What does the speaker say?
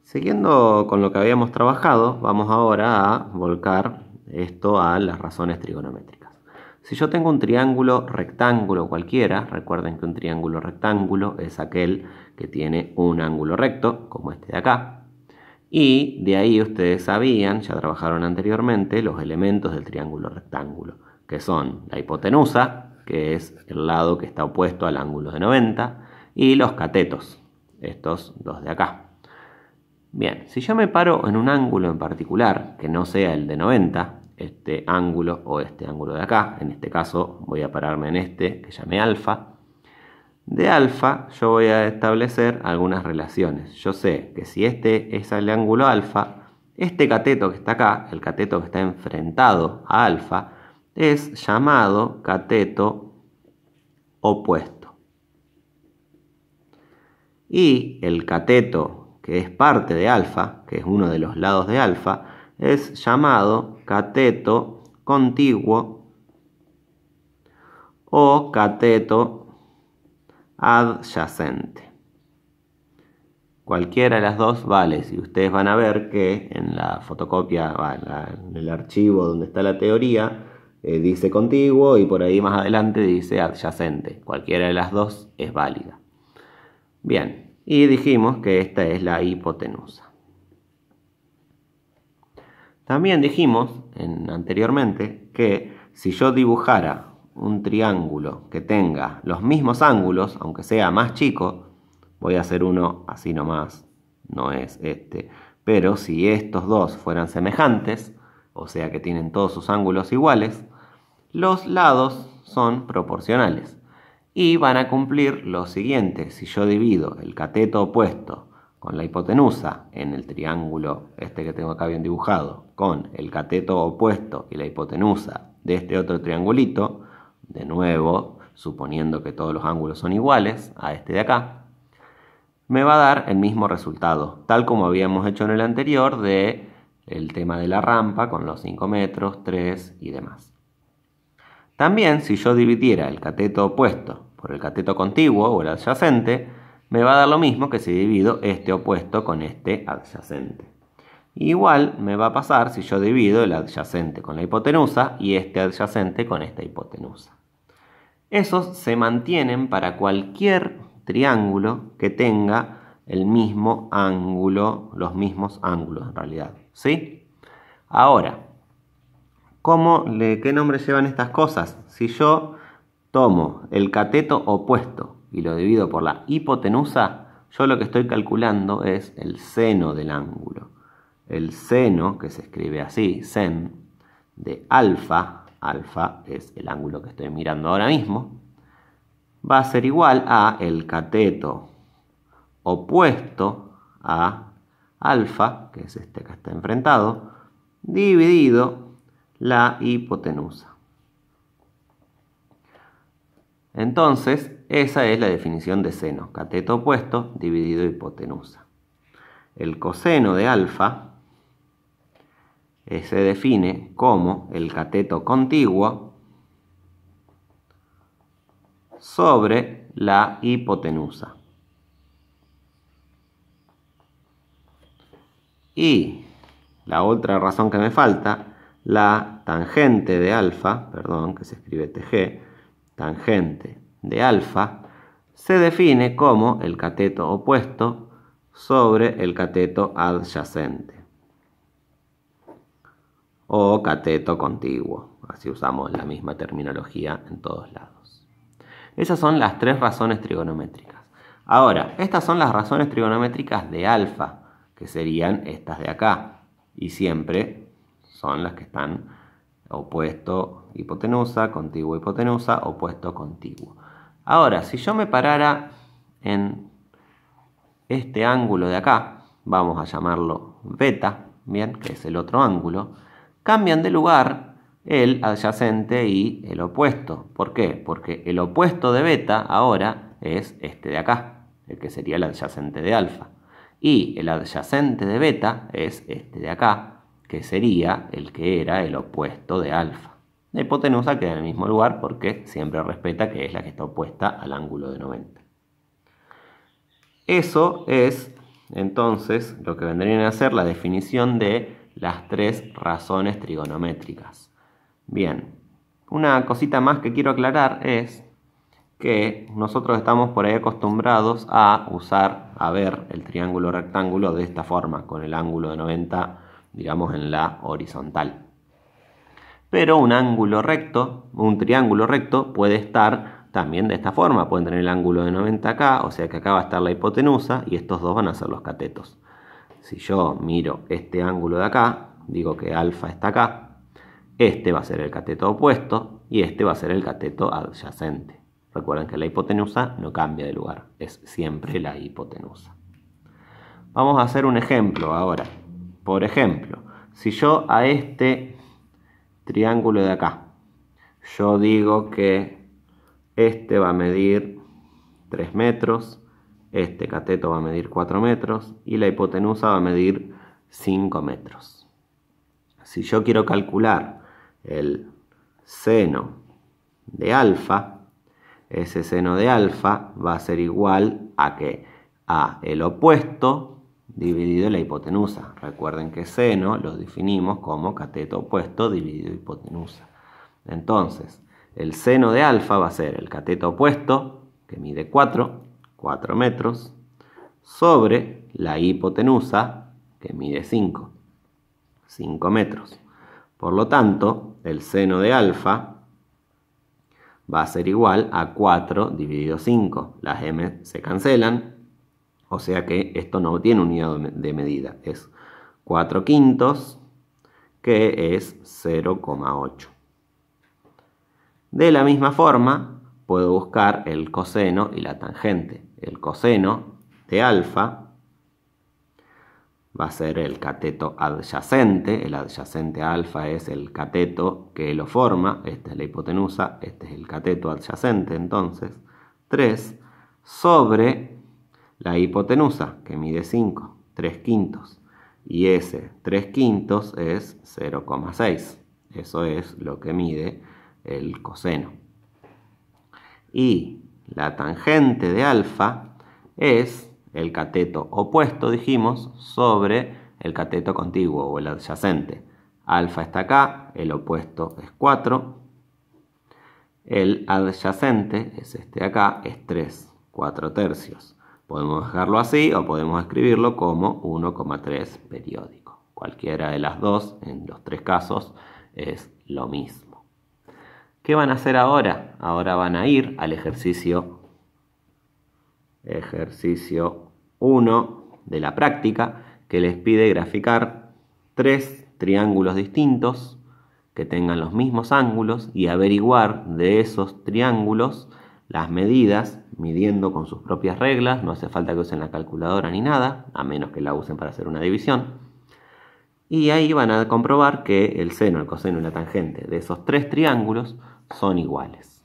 Siguiendo con lo que habíamos trabajado, vamos ahora a volcar esto a las razones trigonométricas. Si yo tengo un triángulo rectángulo cualquiera, recuerden que un triángulo rectángulo es aquel que tiene un ángulo recto, como este de acá, y de ahí ustedes sabían, ya trabajaron anteriormente, los elementos del triángulo rectángulo, que son la hipotenusa, que es el lado que está opuesto al ángulo de 90, y los catetos, estos dos de acá. Bien, si yo me paro en un ángulo en particular, que no sea el de 90, este ángulo o este ángulo de acá, en este caso voy a pararme en este, que llamé alfa. De alfa yo voy a establecer algunas relaciones. Yo sé que si este es el ángulo alfa, este cateto que está acá, el cateto que está enfrentado a alfa, es llamado cateto opuesto. Y el cateto que es parte de alfa, que es uno de los lados de alfa, es llamado cateto contiguo o cateto adyacente. Cualquiera de las dos vale. Si ustedes van a ver que en la fotocopia, en el archivo donde está la teoría, dice contiguo y por ahí más adelante dice adyacente. Cualquiera de las dos es válida. Bien. Y dijimos que esta es la hipotenusa. También dijimos anteriormente que si yo dibujara un triángulo que tenga los mismos ángulos, aunque sea más chico, voy a hacer uno así nomás, no es este, pero si estos dos fueran semejantes, o sea que tienen todos sus ángulos iguales, los lados son proporcionales. Y van a cumplir lo siguiente: si yo divido el cateto opuesto con la hipotenusa en el triángulo este que tengo acá bien dibujado, con el cateto opuesto y la hipotenusa de este otro triangulito, de nuevo, suponiendo que todos los ángulos son iguales a este de acá, me va a dar el mismo resultado, tal como habíamos hecho en el anterior de el tema de la rampa con los 5 metros, 3 y demás. También, si yo dividiera el cateto opuesto por el cateto contiguo o el adyacente, me va a dar lo mismo que si divido este opuesto con este adyacente. Igual me va a pasar si yo divido el adyacente con la hipotenusa y este adyacente con esta hipotenusa. Esos se mantienen para cualquier triángulo que tenga el mismo ángulo, los mismos ángulos en realidad, ¿sí? Ahora, ¿qué nombre llevan estas cosas? Si yo tomo el cateto opuesto y lo divido por la hipotenusa, yo lo que estoy calculando es el seno del ángulo. El seno, que se escribe así, sen, de alfa, alfa es el ángulo que estoy mirando ahora mismo, va a ser igual a el cateto opuesto a alfa, que es este que está enfrentado, dividido la hipotenusa. Entonces, esa es la definición de seno, cateto opuesto dividido hipotenusa. El coseno de alfa se define como el cateto contiguo sobre la hipotenusa. Y la otra razón que me falta, la tangente de alfa, perdón, que se escribe TG, tangente de alfa, se define como el cateto opuesto sobre el cateto adyacente o cateto contiguo. Así usamos la misma terminología en todos lados. Esas son las tres razones trigonométricas. Ahora, estas son las razones trigonométricas de alfa, que serían estas de acá, y siempre son las que están opuesto hipotenusa, contiguo hipotenusa, opuesto contiguo. Ahora, si yo me parara en este ángulo de acá, vamos a llamarlo beta, bien, que es el otro ángulo, cambian de lugar el adyacente y el opuesto. ¿Por qué? Porque el opuesto de beta ahora es este de acá, el que sería el adyacente de alfa. Y el adyacente de beta es este de acá, que sería el que era el opuesto de alfa. La hipotenusa queda en el mismo lugar porque siempre respeta que es la que está opuesta al ángulo de 90. Eso es entonces lo que vendrían a ser la definición de las tres razones trigonométricas. Bien, una cosita más que quiero aclarar es que nosotros estamos por ahí acostumbrados a ver el triángulo rectángulo de esta forma, con el ángulo de 90, digamos, en la horizontal. Pero un triángulo recto puede estar también de esta forma, pueden tener el ángulo de 90 acá, o sea que acá va a estar la hipotenusa y estos dos van a ser los catetos. Si yo miro este ángulo de acá, digo que alfa está acá, este va a ser el cateto opuesto y este va a ser el cateto adyacente. Recuerden que la hipotenusa no cambia de lugar, es siempre la hipotenusa. Vamos a hacer un ejemplo ahora. Por ejemplo, si yo a este triángulo de acá, yo digo que este va a medir 3 metros, este cateto va a medir 4 metros y la hipotenusa va a medir 5 metros. Si yo quiero calcular el seno de alfa, ese seno de alfa va a ser igual a ¿qué? A el opuesto dividido la hipotenusa. Recuerden que seno lo definimos como cateto opuesto dividido hipotenusa. Entonces, el seno de alfa va a ser el cateto opuesto, que mide 4 metros, sobre la hipotenusa, que mide 5 metros. Por lo tanto, el seno de alfa va a ser igual a 4 dividido 5. Las m se cancelan, o sea que esto no tiene unidad de medida. Es 4/5, que es 0,8. De la misma forma, puedo buscar el coseno y la tangente. El coseno de alfa va a ser el cateto adyacente. El adyacente a alfa es el cateto que lo forma. Esta es la hipotenusa, este es el cateto adyacente. Entonces, 3 sobre la hipotenusa, que mide 5, 3/5. Y ese 3/5 es 0,6. Eso es lo que mide el coseno. Y la tangente de alfa es el cateto opuesto, dijimos, sobre el cateto contiguo o el adyacente. Alfa está acá, el opuesto es 4. El adyacente es este de acá, es 3, 4/3. Podemos dejarlo así o podemos escribirlo como 1,3 periódico. Cualquiera de las dos, en los tres casos, es lo mismo. ¿Qué van a hacer ahora? Ahora van a ir al ejercicio 1 de la práctica, que les pide graficar 3 triángulos distintos que tengan los mismos ángulos y averiguar de esos triángulos las medidas, midiendo con sus propias reglas. No hace falta que usen la calculadora ni nada, a menos que la usen para hacer una división. Y ahí van a comprobar que el seno, el coseno y la tangente de esos 3 triángulos son iguales.